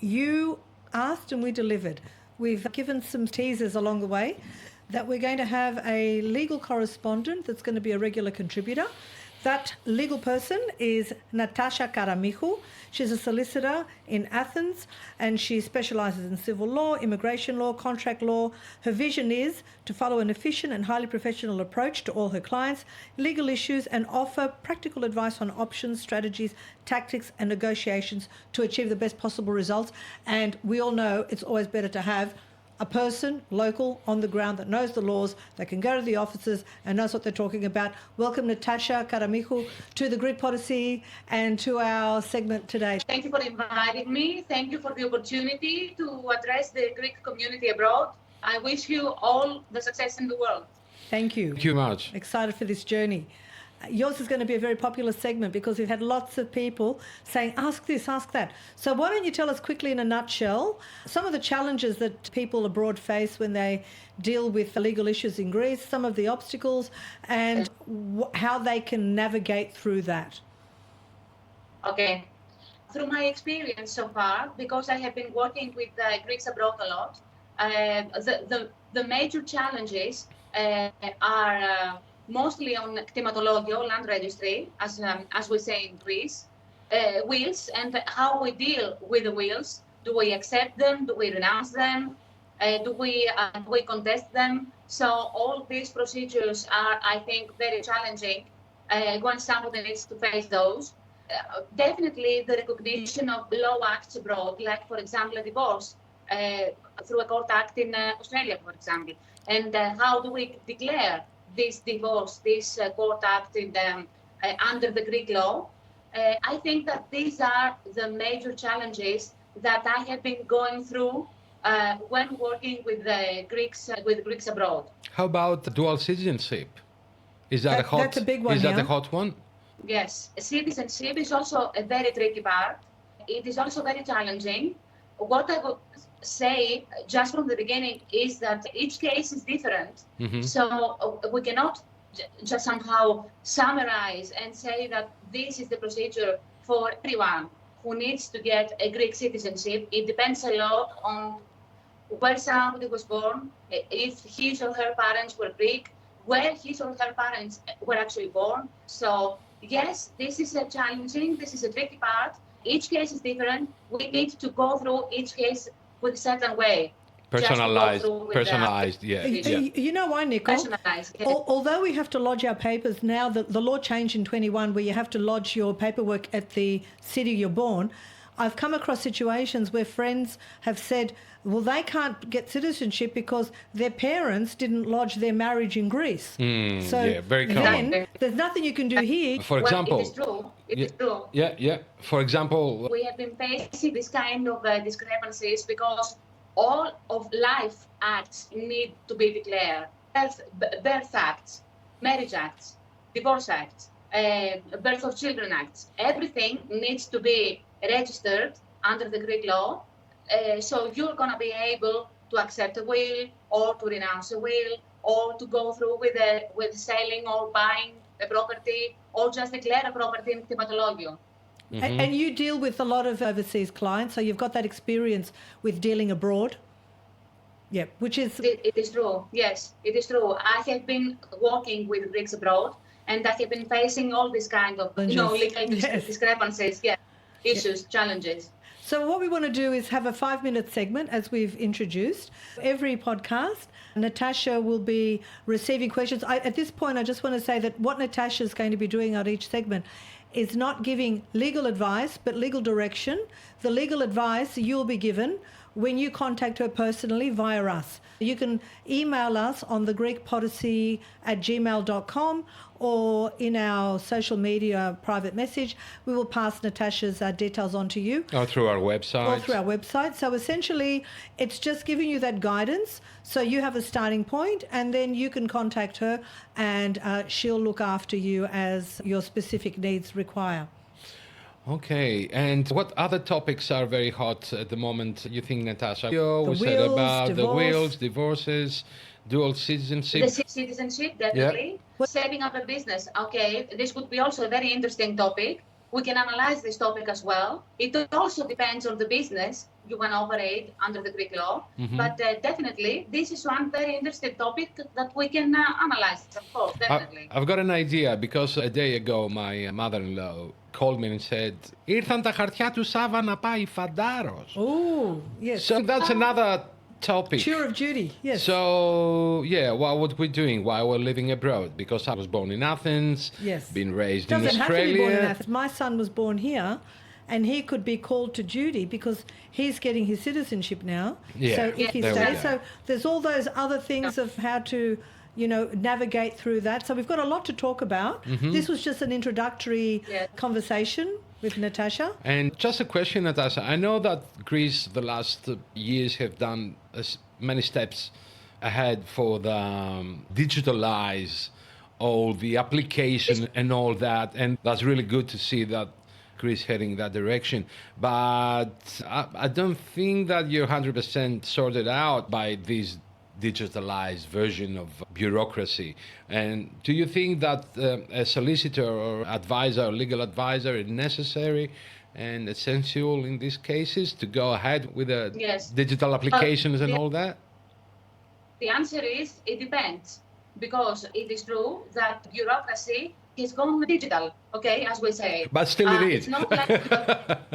you asked and we delivered. We've given some teasers along the way that we're going to have a legal correspondent that's going to be a regular contributor. That legal person is Natasha Karamihou. She's a solicitor in Athens and she specialises in civil law, immigration law, contract law. Her vision is to follow an efficient and highly professional approach to all her clients' legal issues and offer practical advice on options, strategies, tactics and negotiations to achieve the best possible results. And we all know it's always better to have a person, local, on the ground that knows the laws, that can go to the offices and knows what they're talking about. Welcome, Natasha Karamihou, to the Greek Policy and to our segment today. Thank you for inviting me. Thank you for the opportunity to address the Greek community abroad. I wish you all the success in the world. Thank you. Thank you much. Excited for this journey. Yours is going to be a very popular segment because we've had lots of people saying, ask this, ask that. So why don't you tell us quickly in a nutshell some of the challenges that people abroad face when they deal with legal issues in Greece, some of the obstacles and how they can navigate through that. Okay. Through my experience so far, because I have been working with Greeks abroad a lot, the major challenges are mostly on κτηματολόγιο, land registry, as we say in Greece, wills and how we deal with the wills. Do we accept them? Do we renounce them? Do we contest them? So all these procedures are, I think, very challenging when somebody needs to face those. Definitely the recognition of law acts abroad, like, for example, a divorce through a court act in Australia, for example. And how do we declare this divorce, this court act under the Greek law? I think that these are the major challenges that I have been going through when working with Greeks abroad. How about dual citizenship? Is that that's a big one? Is that a hot one? Yes, citizenship is also a very tricky part. It is also very challenging. What I would say just from the beginning is that each case is different. Mm-hmm. So we cannot just somehow summarize and say that this is the procedure for everyone who needs to get a Greek citizenship. It depends a lot on where somebody was born, if his or her parents were Greek, where his or her parents were actually born. So yes, this is a challenging, this is a tricky part. Each case is different. We need to go through each case with a certain way. Personalized, yeah. You know why, Nico? Personalized, yeah. Although we have to lodge our papers now, the law changed in 21 where you have to lodge your paperwork at the city you're born. I've come across situations where friends have said, well, they can't get citizenship because their parents didn't lodge their marriage in Greece. Yeah, very common. Then there's nothing you can do here. For example, it is true. It is true. Yeah. For example, we have been facing this kind of discrepancies because all of life acts need to be declared. Birth acts, marriage acts, divorce acts, birth of children acts. Everything needs to be registered under the Greek law. So you're going to be able to accept a will or to renounce a will or to go through with selling or buying a property or just declare a property in κτηματολόγιο. Mm-hmm. And you deal with a lot of overseas clients, so you've got that experience with dealing abroad. Yeah, which is... It is true. Yes, it is true. I have been working with Greeks abroad and I have been facing all these kind of legal discrepancies, issues, challenges. So what we want to do is have a 5-minute segment, as we've introduced. Every podcast, Natasha will be receiving questions. At this point, I just want to say that what Natasha is going to be doing on each segment is not giving legal advice, but legal direction. The legal advice you'll be given when you contact her personally via us. You can email us on thegreekpolicy@gmail.com or in our social media private message. We will pass Natasha's details on to you. Or through our website. So essentially, it's just giving you that guidance so you have a starting point and then you can contact her and she'll look after you as your specific needs require. Okay, and what other topics are very hot at the moment, you think, Natasha? We said about the wills, divorces, dual citizenship. The citizenship, definitely. Yeah. Setting up a business, okay. This would be also a very interesting topic. we can analyze this topic as well. It also depends on the business you want to operate under the Greek law. But definitely, this is one very interesting topic that we can analyze, of course, definitely. I've got an idea, because a day ago my mother-in-law called me and said, «Ήρθαν τα χαρτιά του Σάβα να πάει φαντάρος». Oh, yes. So that's another topic. Tour of duty, yes. So, yeah, what we're doing while we're living abroad, because I was born in Athens, Yes. been raised Doesn't in Australia. have to be born in Athens. My son was born here, and he could be called to duty because he's getting his citizenship now. Yeah, So if he there we stays, go. so there's all those other things of how to, navigate through that. So we've got a lot to talk about. This was just an introductory conversation with Natasha. And just a question, Natasha. I know that Greece, the last years, have done many steps ahead for the digitalize all the application and all that. And that's really good to see that Greece heading that direction. But I don't think that you're 100% sorted out by this digitalized version of bureaucracy. And do you think that a solicitor or advisor or legal advisor is necessary and essential in these cases to go ahead with the digital applications and all that? The answer is it depends, because it is true that bureaucracy has gone digital, okay, as we say. But still it is. It's not like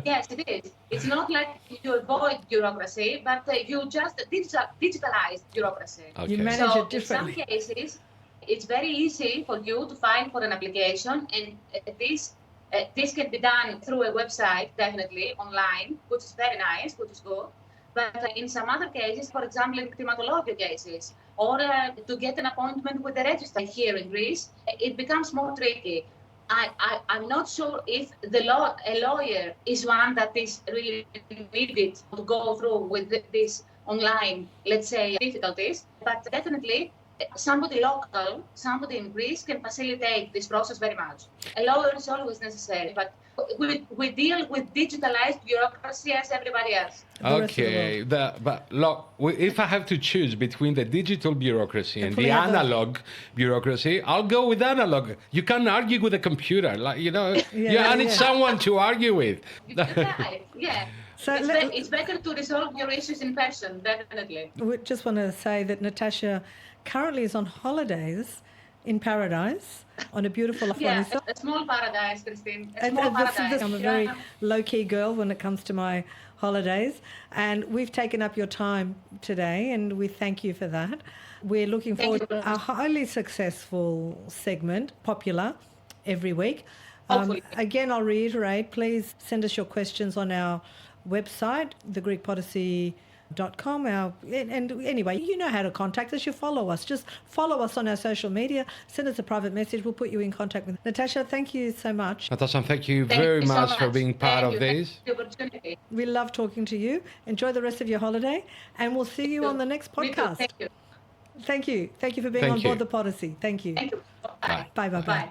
yes, it is. It's not like you avoid bureaucracy, but you just digitalize bureaucracy. Okay. You manage So it differently. in some cases, it's very easy for you to file for an application, and this can be done through a website, definitely, online, which is very nice, which is good. But in some other cases, for example, in climatology cases, or to get an appointment with the registrar here in Greece, it becomes more tricky. I'm not sure if a lawyer is one that is really needed to go through with this online, let's say, difficulties, but definitely somebody local, somebody in Greece can facilitate this process very much. A lawyer is always necessary, but we deal with digitalized bureaucracy as everybody else. Okay, but look, if I have to choose between the digital bureaucracy and the analog bureaucracy, I'll go with analog. You can't argue with a computer, I need someone to argue with. Right, yeah. So It's better to resolve your issues in person, definitely. We just want to say that Natasha currently is on holidays in paradise on a beautiful Yeah, island. a small paradise, Christine. A small paradise. I'm a very low-key girl when it comes to my holidays, and we've taken up your time today, and we thank you for that. We're looking forward to a highly successful segment, popular, every week. Again, I'll reiterate, please send us your questions on our website, thegreekpodyssey.com. And anyway, you know how to contact us. You follow us. Just follow us on our social media. Send us a private message. We'll put you in contact with Natasha. Thank you so much. Natasha, thank you very much for being part of this. We love talking to you. Enjoy the rest of your holiday, and we'll see you on the next podcast. Thank you. Thank you. Thank you for being on board the Podyssey. Thank you. Thank you. Bye. Bye.